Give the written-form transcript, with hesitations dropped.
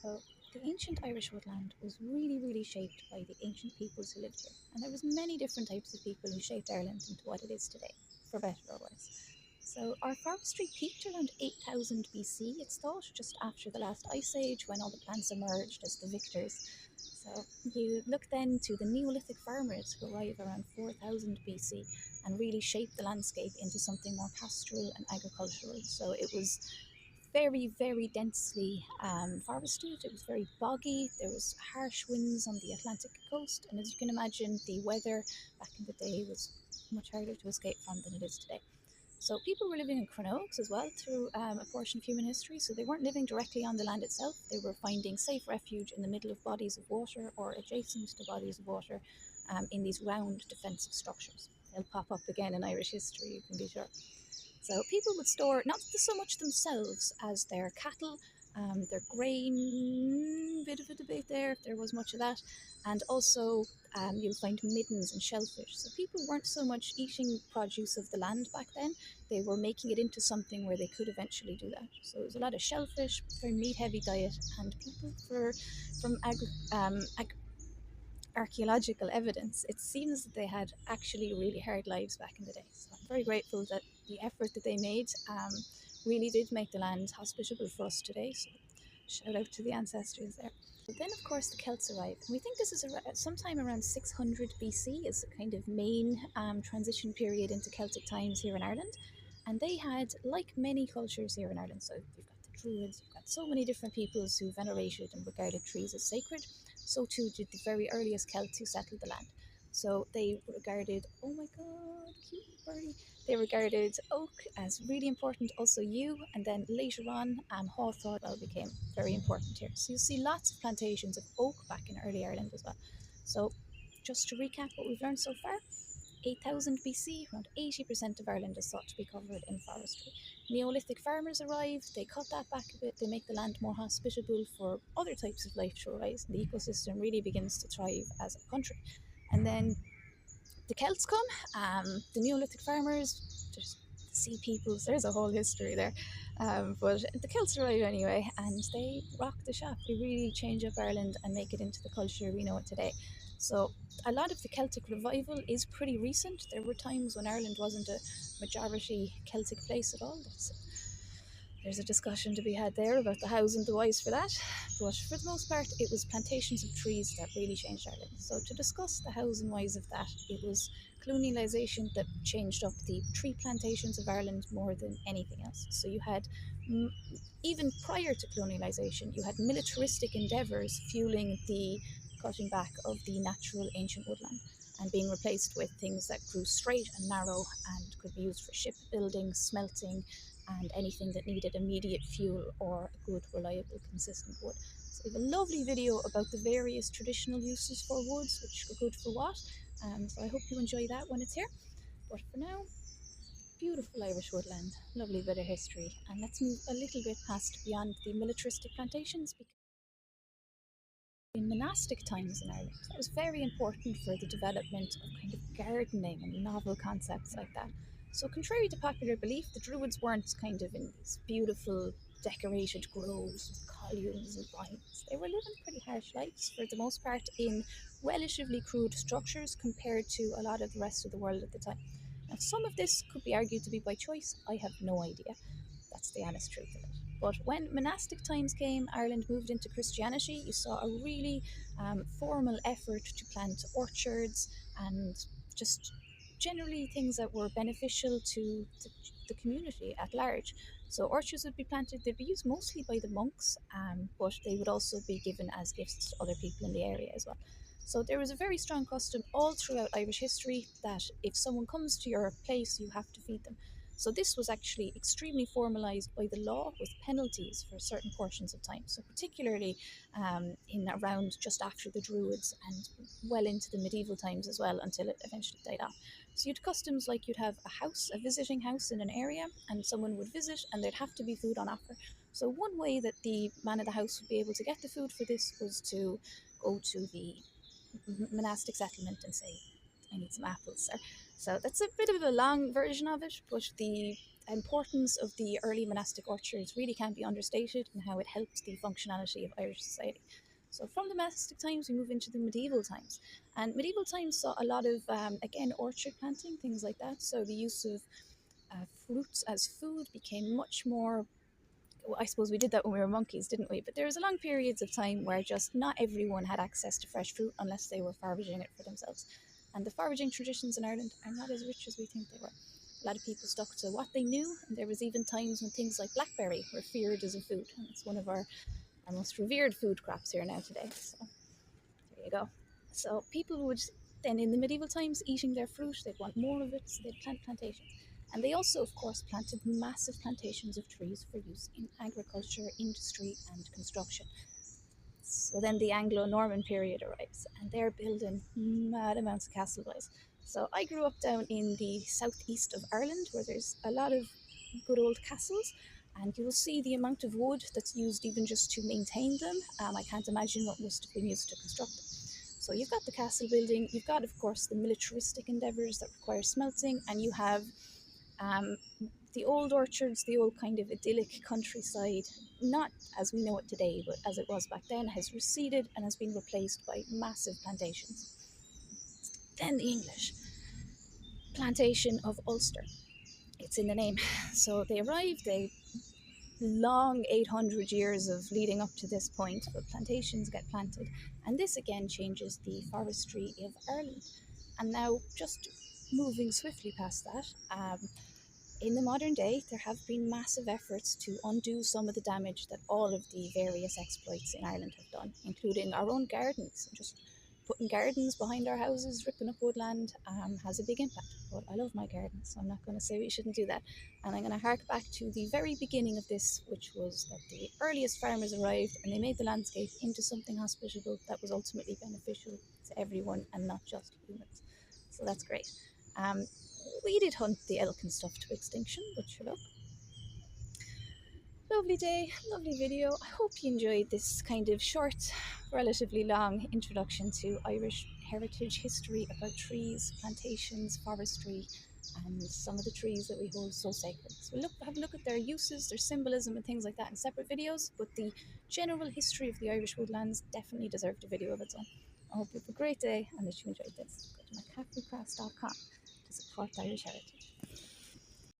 So the ancient Irish woodland was really shaped by the ancient peoples who lived here. And there was many different types of people who shaped Ireland into what it is today, for better or worse. So our forestry peaked around 8000 BC, it's thought, just after the last ice age when all the plants emerged as the victors. So you look then to the Neolithic farmers who arrive around 4000 BC and really shape the landscape into something more pastoral and agricultural. So it was very densely forested. It was very boggy. There was harsh winds on the Atlantic coast, and as you can imagine, the weather back in the day was much harder to escape from than it is today. So people were living in crannogs as well through a portion of human history. So they weren't living directly on the land itself. They were finding safe refuge in the middle of bodies of water or adjacent to bodies of water in these round defensive structures. They'll pop up again in Irish history, you can be sure. So people would store not so much themselves as their cattle, their grain, bit of a debate there if there was much of that, and also you'll find middens and shellfish. So people weren't so much eating produce of the land back then, they were making it into something where they could eventually do that. So it was a lot of shellfish, very meat heavy diet, and people from archaeological evidence, it seems that they had actually really hard lives back in the day. So I'm very grateful that the effort that they made really did make the land hospitable for us today. So shout out to the ancestors there. But then, of course, the Celts arrived. And we think this is sometime around 600 BC is a kind of main transition period into Celtic times here in Ireland. And they had, like many cultures here in Ireland, so you've got the Druids, you've got so many different peoples who venerated and regarded trees as sacred. So too did the very earliest Celts who settled the land. So they regarded, oh my god, cute birdie. They regarded oak as really important, also yew, and then later on, hawthorn well became very important here. So you'll see lots of plantations of oak back in early Ireland as well. So just to recap what we've learned so far, 8000 BC, around 80% of Ireland is thought to be covered in forestry. Neolithic farmers arrive, they cut that back a bit, they make the land more hospitable for other types of life to arise, and the ecosystem really begins to thrive as a country. And then the Celts come, the Neolithic farmers, just sea peoples, there's a whole history there. But the Celts arrive anyway, and they rock the shop. They really change up Ireland and make it into the culture we know it today. So a lot of the Celtic revival is pretty recent. There were times when Ireland wasn't a majority Celtic place at all. There's a discussion to be had there about the hows and the whys for that. But for the most part, it was plantations of trees that really changed Ireland. So to discuss the hows and whys of that, it was colonialisation that changed up the tree plantations of Ireland more than anything else. So you had, even prior to colonialisation, you had militaristic endeavours fueling the cutting back of the natural ancient woodland and being replaced with things that grew straight and narrow and could be used for shipbuilding, smelting, and anything that needed immediate fuel or a good, reliable, consistent wood. So we have a lovely video about the various traditional uses for woods, which are good for what. So I hope you enjoy that when it's here. But for now, beautiful Irish woodland, lovely bit of history. And let's move a little bit past beyond the militaristic plantations, because in monastic times in Ireland, that was very important for the development of kind of gardening and novel concepts like that. So, contrary to popular belief, the Druids weren't kind of in these beautiful, decorated groves with columns and vines. They were living pretty harsh lives, for the most part, in relatively crude structures compared to a lot of the rest of the world at the time. Now, some of this could be argued to be by choice. I have no idea. That's the honest truth of it. But when monastic times came, Ireland moved into Christianity, you saw a really formal effort to plant orchards and just generally things that were beneficial to the community at large. So orchards would be planted, they'd be used mostly by the monks, but they would also be given as gifts to other people in the area as well. So there was a very strong custom all throughout Irish history that if someone comes to your place, you have to feed them. So this was actually extremely formalised by the law with penalties for certain portions of time. So particularly in around just after the Druids and well into the medieval times as well, until it eventually died off. So you'd customs like you'd have a house, a visiting house in an area, and someone would visit and there'd have to be food on offer. So one way that the man of the house would be able to get the food for this was to go to the monastic settlement and say, I need some apples, sir. So that's a bit of a long version of it, but the importance of the early monastic orchards really can't be understated in how it helped the functionality of Irish society. So from the monastic times, we move into the medieval times. And medieval times saw a lot of, again, orchard planting, things like that. So the use of fruits as food became much more. Well, I suppose we did that when we were monkeys, didn't we? But there was a long periods of time where just not everyone had access to fresh fruit unless they were foraging it for themselves. And the foraging traditions in Ireland are not as rich as we think they were. A lot of people stuck to what they knew, and there was even times when things like blackberry were feared as a food, and it's one of our most revered food crops here now today. So there you go. So people would then, in the medieval times, eating their fruit, they'd want more of it, so they'd plant plantations. And they also, of course, planted massive plantations of trees for use in agriculture, industry, and construction. So then the Anglo-Norman period arrives, and they're building mad amounts of castleways. So I grew up down in the southeast of Ireland, where there's a lot of good old castles, and you will see the amount of wood that's used even just to maintain them. I can't imagine what must have been used to construct them. So you've got the castle building, you've got, of course, the militaristic endeavours that require smelting, and you have um, the old orchards, the old kind of idyllic countryside, not as we know it today, but as it was back then, has receded and has been replaced by massive plantations. Then the English. Plantation of Ulster. It's in the name. So they arrived, they long 800 years of leading up to this point, but plantations get planted. And this again changes the forestry of Ireland. And now, just moving swiftly past that, in the modern day, there have been massive efforts to undo some of the damage that all of the various exploits in Ireland have done, including our own gardens. Just putting gardens behind our houses, ripping up woodland, has a big impact. But I love my garden, so I'm not going to say we shouldn't do that. And I'm going to hark back to the very beginning of this, which was that the earliest farmers arrived and they made the landscape into something hospitable that was ultimately beneficial to everyone and not just humans. So that's great. Um, we did hunt the elk and stuff to extinction, but sure look. Lovely day, lovely video. I hope you enjoyed this kind of short, relatively long introduction to Irish heritage history about trees, plantations, forestry, and some of the trees that we hold so sacred. So have a look at their uses, their symbolism, and things like that in separate videos, but the general history of the Irish woodlands definitely deserved a video of its own. I hope you have a great day and that you enjoyed this. Go to mycafecraft.com to support Irish heritage.